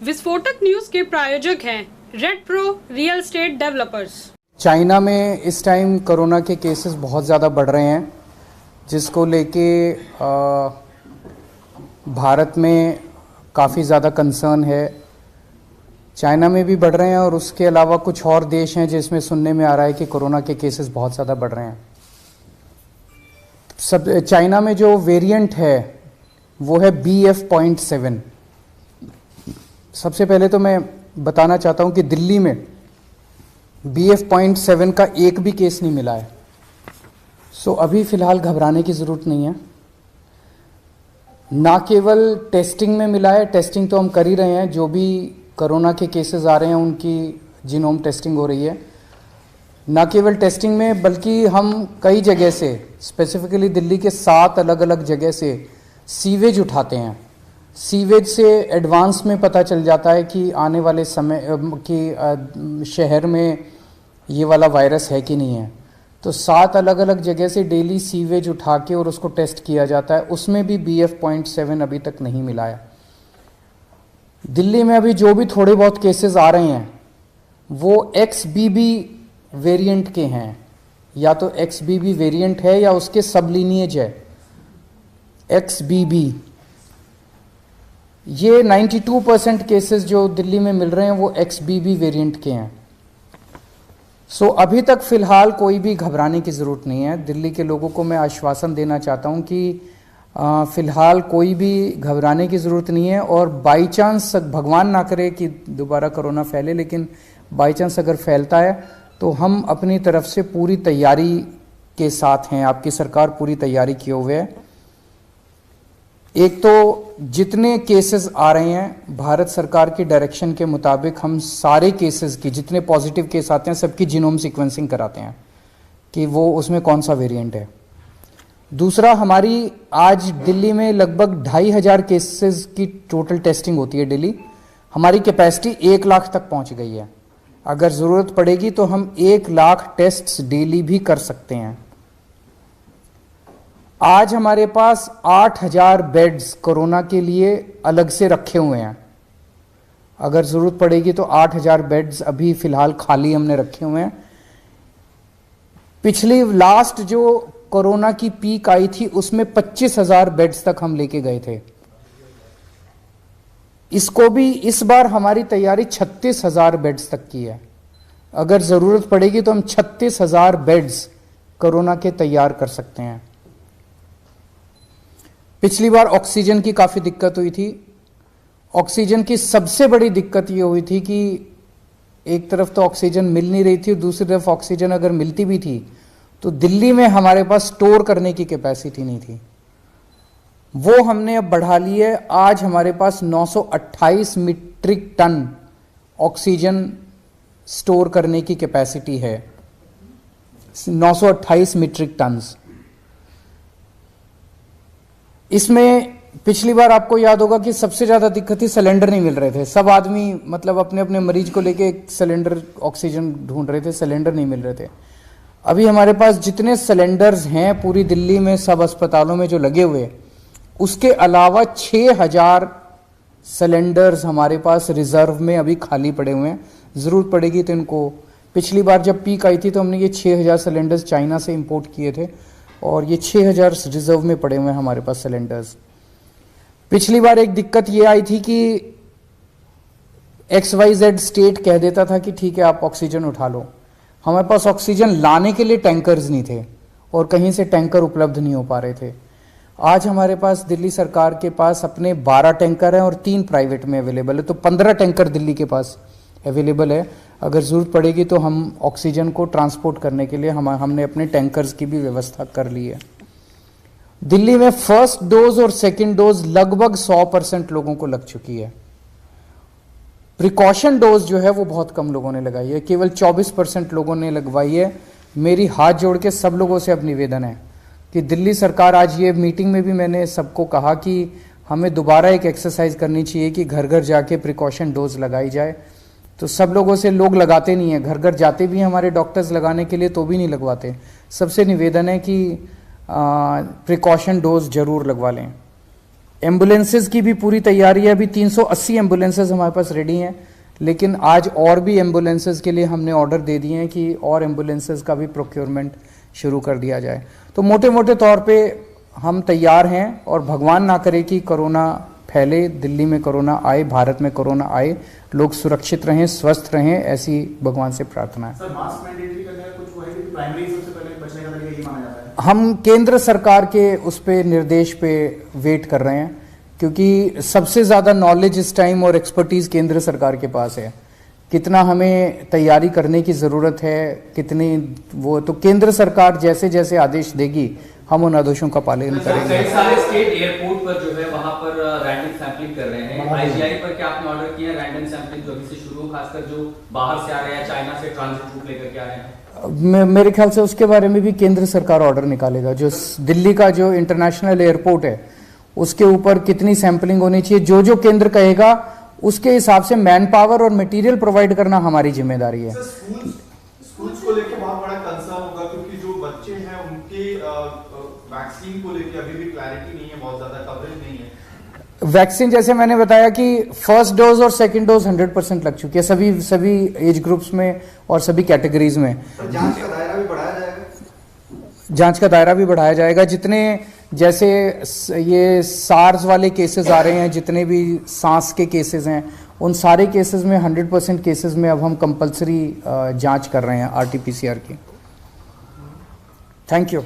विस्फोटक न्यूज के प्रायोजक हैं red pro real estate developers. China में इस टाइम कोरोना के केसेस बहुत ज़्यादा बढ़ रहे हैं, जिसको लेके भारत में काफ़ी ज़्यादा कंसर्न है। चाइना में भी बढ़ रहे हैं और उसके अलावा कुछ और देश हैं जिसमें सुनने में आ रहा है कि कोरोना के केसेस बहुत ज़्यादा बढ़ रहे हैं। चाइना में जो वेरिएंट है वो है BF.7। सबसे पहले तो मैं बताना चाहता हूं कि दिल्ली में BF.7 का एक भी केस नहीं मिला है। सो अभी फ़िलहाल घबराने की ज़रूरत नहीं है। ना केवल टेस्टिंग में मिला है, टेस्टिंग तो हम कर ही रहे हैं, जो भी कोरोना के केसेस आ रहे हैं उनकी जीनोम टेस्टिंग हो रही है। ना केवल टेस्टिंग में बल्कि हम कई जगह से, स्पेसिफिकली दिल्ली के 7 अलग अलग जगह से सीवेज उठाते हैं। सीवेज से एडवांस में पता चल जाता है कि आने वाले समय कि शहर में ये वाला वायरस है कि नहीं है। तो 7 अलग अलग जगह से डेली सीवेज उठा के और उसको टेस्ट किया जाता है, उसमें भी BF.7 अभी तक नहीं मिला है। दिल्ली में अभी जो भी थोड़े बहुत केसेस आ रहे हैं वो XBB वेरिएंट के हैं, या तो XBB वेरिएंट है या उसके सब लीनिएज है XBB। ये 92% केसेस जो दिल्ली में मिल रहे हैं वो XBB वेरिएंट के हैं। सो अभी तक फ़िलहाल कोई भी घबराने की ज़रूरत नहीं है। दिल्ली के लोगों को मैं आश्वासन देना चाहता हूं कि फ़िलहाल कोई भी घबराने की ज़रूरत नहीं है। और बाई चांस, भगवान ना करे कि दोबारा कोरोना फैले, लेकिन बाई चांस अगर फैलता है तो हम अपनी तरफ से पूरी तैयारी के साथ हैं। आपकी सरकार पूरी तैयारी किए हुए है। एक तो जितने केसेस आ रहे हैं भारत सरकार की डायरेक्शन के मुताबिक हम सारे केसेस की, जितने पॉजिटिव केस आते हैं सबकी जीनोम सीक्वेंसिंग कराते हैं कि वो उसमें कौन सा वेरिएंट है। दूसरा, हमारी आज दिल्ली में लगभग 2500 केसेस की टोटल टेस्टिंग होती है डेली। हमारी कैपेसिटी 1 लाख तक पहुंच गई है। अगर ज़रूरत पड़ेगी तो हम 1 लाख टेस्ट्स डेली भी कर सकते हैं। आज हमारे पास 8000 बेड्स कोरोना के लिए अलग से रखे हुए हैं। अगर ज़रूरत पड़ेगी तो 8000 बेड्स अभी फ़िलहाल खाली हमने रखे हुए हैं। पिछली लास्ट जो कोरोना की पीक आई थी उसमें 25,000 बेड्स तक हम लेके गए थे। इसको भी इस बार हमारी तैयारी 36,000 बेड्स तक की है। अगर ज़रूरत पड़ेगी तो हम 36,000 बेड्स कोरोना के तैयार कर सकते हैं। पिछली बार ऑक्सीजन की काफ़ी दिक्कत हुई थी। ऑक्सीजन की सबसे बड़ी दिक्कत ये हुई थी कि एक तरफ तो ऑक्सीजन मिल नहीं रही थी और दूसरी तरफ ऑक्सीजन अगर मिलती भी थी तो दिल्ली में हमारे पास स्टोर करने की कैपेसिटी नहीं थी। वो हमने अब बढ़ा ली है। आज हमारे पास 928 मीट्रिक टन ऑक्सीजन स्टोर करने की कैपेसिटी है। 928 मीट्रिक टन्स। इसमें पिछली बार आपको याद होगा कि सबसे ज़्यादा दिक्कत थी, सिलेंडर नहीं मिल रहे थे। सब आदमी मतलब अपने अपने मरीज को लेके एक सिलेंडर ऑक्सीजन ढूंढ रहे थे, सिलेंडर नहीं मिल रहे थे। अभी हमारे पास जितने सिलेंडर्स हैं पूरी दिल्ली में सब अस्पतालों में जो लगे हुए, उसके अलावा 6000 सिलेंडर्स हमारे पास रिजर्व में अभी खाली पड़े हुए हैं। ज़रूरत पड़ेगी तो इनको, पिछली बार जब पीक आई थी तो हमने ये 6000 सिलेंडर्स चाइना से इंपोर्ट किए थे और ये 6000 रिजर्व में पड़े हुए हैं हमारे पास सिलेंडर्स। पिछली बार एक दिक्कत ये आई थी कि XYZ स्टेट कह देता था कि ठीक है आप ऑक्सीजन उठा लो। हमारे पास ऑक्सीजन लाने के लिए टैंकर्स नहीं थे और कहीं से टैंकर उपलब्ध नहीं हो पा रहे थे। आज हमारे पास दिल्ली सरकार के पास अपने 12 टैंकर हैं और 3 प्राइवेट में अवेलेबल है, तो 15 टैंकर दिल्ली के पास अवेलेबल है। अगर ज़रूरत पड़ेगी तो हम ऑक्सीजन को ट्रांसपोर्ट करने के लिए हमने अपने टैंकर्स की भी व्यवस्था कर ली है। दिल्ली में फर्स्ट डोज और सेकंड डोज लगभग 100% लोगों को लग चुकी है। प्रिकॉशन डोज जो है वो बहुत कम लोगों ने लगाई है, केवल 24% लोगों ने लगवाई है। मेरी हाथ जोड़ के सब लोगों से अब निवेदन है कि दिल्ली सरकार, आज ये मीटिंग में भी मैंने सबको कहा कि हमें दोबारा एक एक्सरसाइज करनी चाहिए कि घर घर जाके प्रिकॉशन डोज लगाई जाए। तो सब लोगों से, लोग लगाते नहीं है, घर घर जाते भी हैं हमारे डॉक्टर्स लगाने के लिए तो भी नहीं लगवाते। सबसे निवेदन है कि प्रिकॉशन डोज जरूर लगवा लें। एम्बुलेंसेज की भी पूरी तैयारी है। अभी 380 एम्बुलेंसेज हमारे पास रेडी हैं, लेकिन आज और भी एम्बुलेंसेज के लिए हमने ऑर्डर दे दिए हैं कि और एम्बुलेंसेज का भी प्रोक्योरमेंट शुरू कर दिया जाए। तो मोटे मोटे तौर पे हम तैयार हैं, और भगवान ना करे कि कोरोना फैले, दिल्ली में कोरोना आए, भारत में कोरोना आए, लोग सुरक्षित रहें, स्वस्थ रहें, ऐसी भगवान से प्रार्थना है। सर, मास्क मैंडेटरी करने का कुछ है कि प्राइमरी सबसे पहले बचने का तरीका ये माना जाता है? हम केंद्र सरकार के उस पे निर्देश पे वेट कर रहे हैं, क्योंकि सबसे ज़्यादा नॉलेज इस टाइम और एक्सपर्टीज़ केंद्र सरकार के पास है। कितना हमें तैयारी करने की ज़रूरत है, कितनी वो, तो केंद्र सरकार जैसे जैसे आदेश देगी हम उन आदेशों का पालन करेंगे। कई सारे स्टेट एयरपोर्ट पर जो है वहां पर रैंडम सैंपलिंग कर रहे हैं। आईजीआई पर क्या आपने ऑर्डर किया है रैंडम सैंपलिंग जो अभी से शुरू हो, खासकर जो बाहर से आ रहे हैं, चाइना से ट्रांजिट रूट लेकर के आ रहे हैं? मेरे ख्याल से उसके बारे में भी केंद्र सरकार ऑर्डर निकालेगा। जो दिल्ली का जो इंटरनेशनल एयरपोर्ट है उसके ऊपर कितनी सैंपलिंग होनी चाहिए, जो जो केंद्र कहेगा उसके हिसाब से मैन पावर और मटेरियल प्रोवाइड करना हमारी जिम्मेदारी है। स्कूल्स को लेकर बहुत बड़ा कंसर्न होगा, क्योंकि जो बच्चे हैं उनके वैक्सीन को लेकर अभी भी क्लैरिटी नहीं है, बहुत ज्यादा कवरेज नहीं है। वैक्सीन जैसे मैंने बताया कि फर्स्ट डोज और सेकंड डोज 100% लग चुकी है सभी एज ग्रुप्स में और सभी कैटेगरीज में। जांच का दायरा भी बढ़ाया जाएगा? जांच का दायरा भी बढ़ाया जाएगा। जितने जैसे ये सार्स वाले केसेस आ रहे हैं, जितने भी सांस के केसेस हैं, उन सारे केसेस में 100% केसेस में अब हम कंपलसरी जांच कर रहे हैं RT-PCR की। Thank you.